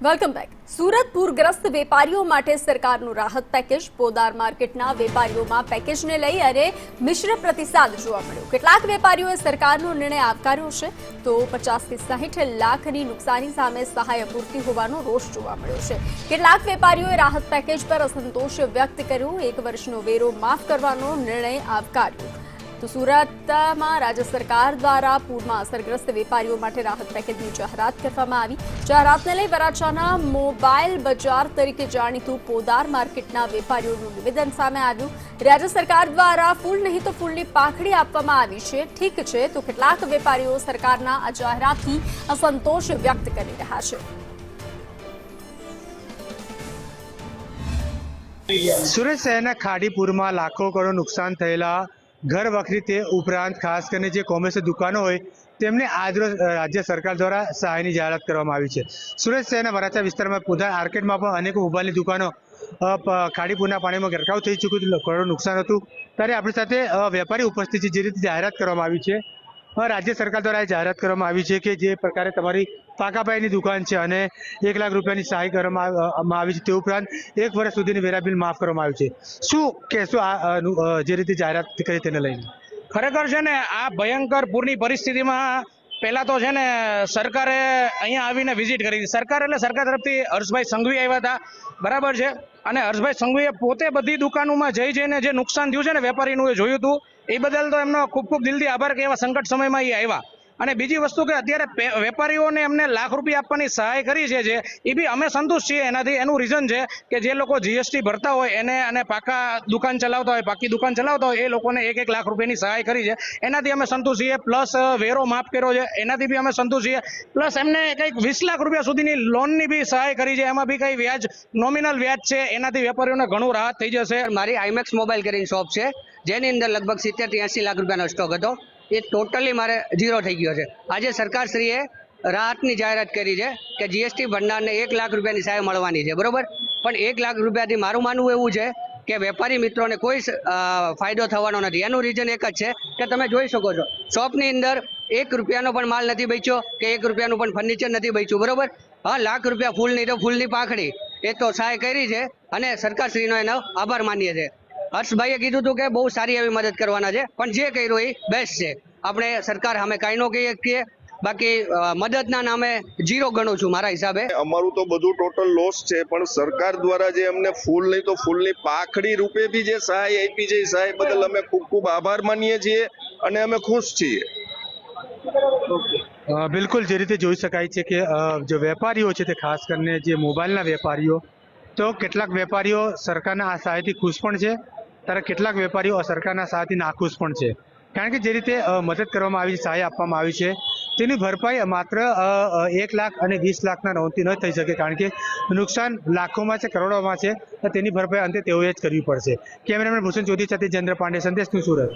Welcome back. Surat પૂરગ્રસ્ત વેપારીઓ માટે સરકારનું રાહત પેકેજ। પોદાર માર્કેટના વેપારીઓમાં પેકેજને લઈ અને મિશ્ર પ્રતિસાદ જોવા મળ્યો। કેટલાક વેપારીઓએ સરકારનો નિર્ણય આવકાર્યો છે, તો 50 થી 60 લાખની નુકસાની સામે સહાય અપૂરતી હોવાનો રોષ જોવા મળ્યો છે। કેટલાક વેપારીઓએ રાહત પેકેજ પર અસંતોષ વ્યક્ત કર્યો। 1 વર્ષનો વેરો માફ કરવાનો નિર્ણય આવકાર્યો। તો સુરતમાં રાજ્ય સરકાર દ્વારા પૂરમાં અસરગ્રસ્ત વેપારીઓ માટે રાહત પેકેજની જાહેરાત કરવામાં આવી। જાહેરાતને લઈ વરાછાના મોબાઈલ બજાર તરીકે જાણીતું પોદાર માર્કેટના વેપારીઓનું નિવેદન સામે આવ્યું। રાજ્ય સરકાર દ્વારા ફૂલ નહીં તો ફૂલની પાંખડી આપવામાં આવી છે, ઠીક છે, તો કેટલાક વેપારીઓ સરકારના આ જાહેરાતથી અસંતોષ વ્યક્ત કરી રહ્યા છે। સુરત શહેરના ખાડીપુરમાં લાખો કરોડ નુકસાન થયેલા ઘર વખરી તે ઉપરાંત ખાસ કરીને જે કોમર્શિયલ દુકાનો હોય તેમને આજરોજ રાજ્ય સરકાર દ્વારા સહાયની જાહેરાત કરવામાં આવી છે। સુરત શહેરના વરાછા વિસ્તારમાં પોદાર માર્કેટમાં પણ અનેકો મોબાઈલની દુકાનો ખાડીપુરના પાણીમાં ગરકાવ થઈ ચૂક્યું, કરોડો નુકસાન હતું। ત્યારે આપણી સાથે વેપારી ઉપસ્થિત છે। જે રીતે જાહેરાત કરવામાં આવી છે, રાજ્ય સરકાર દ્વારા જાહેરાત કરવામાં આવી છે કે જે પ્રકારે તમારી પાકાભાઈની દુકાન છે અને 1 લાખ રૂપિયાની સહાય કરવામાં આવી છે, તે ઉપરાંત 1 વર્ષ સુધીની વેરા બિલ માફ કરવામાં આવ્યું છે। શું કહેશો આ જે રીતે જાહેરાત કરી તેને લઈને? ખરેખર છે ને, આ ભયંકર પૂરની પરિસ્થિતિમાં પહેલા તો છે ને સરકારે અહીંયા આવીને વિઝિટ કરી। સરકાર એટલે સરકાર તરફથી હર્ષભાઈ સંઘવી આવ્યા હતા, બરાબર છે, અને હર્ષભાઈ સંઘવીએ પોતે બધી દુકાનોમાં જઈને જે નુકસાન થયું છે ને વેપારીનું એ જોયું હતું। એ બદલ તો એમનો ખૂબ ખૂબ દિલથી આભાર કે એવા સંકટ સમયમાં એ આવ્યા। અને બીજી વસ્તુ કે અત્યારે વેપારીઓને એમને લાખ રૂપિયા આપવાની સહાય કરી છે જે એ બી અમે સંતુષ્ટ છીએ એનાથી। એનું રીઝન છે કે જે લોકો જીએસટી ભરતા હોય એને અને પાકા દુકાન ચલાવતા હોય, પાકી દુકાન ચલાવતા હોય, એ લોકોને 1 લાખ રૂપિયાની સહાય કરી છે, એનાથી અમે સંતુષ્ટ છીએ। પ્લસ વેરો માફ કર્યો છે, એનાથી બી અમે સંતુષ્ટ છીએ। પ્લસ એમને કંઈક 20 લાખ રૂપિયા સુધીની લોનની બી સહાય કરી છે, એમાં બી કંઈ વ્યાજ નોમિનલ વ્યાજ છે, એનાથી વેપારીઓને ઘણું રાહત થઈ જશે। મારી આઈમેક્સ મોબાઈલ કરીને શોપ છે, જેની અંદર લગભગ 70 થી 80 લાખ રૂપિયાનો સ્ટોક હતો, એ ટોટલી મારે ઝીરો થઈ ગયો છે। આજે સરકારશ્રીએ રાહતની જાહેરાત કરી છે કે જીએસટી ભરનારને 1 લાખ રૂપિયાની સહાય મળવાની છે, બરોબર। પણ 1 લાખ રૂપિયાથી મારું માનવું એવું છે કે વેપારી મિત્રોને કોઈ ફાયદો થવાનો નથી। એનું રીઝન એક જ છે કે તમે જોઈ શકો છો, શોપની અંદર 1 રૂપિયાનો પણ માલ નથી બેચ્યો કે 1 રૂપિયાનું પણ ફર્નિચર નથી બેચ્યું, બરોબર। હા, લાખ રૂપિયા ફૂલની તો ફૂલની પાંખડી એ તો સહાય કરી છે અને સરકારશ્રીનો એનો આભાર માનીએ છીએ। હર્ષભાઈએ કીધું હતું કે બહુ સારી એવી મદદ કરવાના છે, પણ જે કર્યું એ બેસ્ટ છે। આપણે સરકાર સામે કાંઈ ન કહીએ શકીએ, બાકી મદદના નામે ઝીરો ગણું છું મારા હિસાબે। અમારું તો બધું ટોટલ લોસ છે, પણ સરકાર દ્વારા જે અમને ફૂલ નહીં તો ફૂલની પાંખડી રૂપે બી જે સહાય આપી છે, એ સહાય બદલ અમે ખૂબ ખૂબ આભાર માનીએ છીએ અને અમે ખુશ છીએ। બિલકુલ, જે રીતે જોઈ શકાય છે કે જે વેપારીઓ છે તે ખાસ કરીને જે મોબાઈલના વેપારીઓ, તો કેટલાક વેપારીઓ સરકારના આ સહાયથી ખુશ પણ છે, ત્યારે કેટલાક વેપારીઓ સરકારના સહાયથી નાખુશ પણ છે। કારણ કે જે રીતે મદદ કરવામાં આવી છે, સહાય આપવામાં આવી છે, તેની ભરપાઈ માત્ર 1 લાખ અને 20 લાખના નોંધથી ન થઈ શકે, કારણ કે નુકસાન લાખોમાં છે, કરોડોમાં છે, તેની ભરપાઈ અંતે તેઓએ જ કરવી પડશે। કેમેરામેન ભૂષણ ચૌધરી સાથે જયેન્દ્ર પાંડે, સંદેશ ન્યૂઝ, સુરત।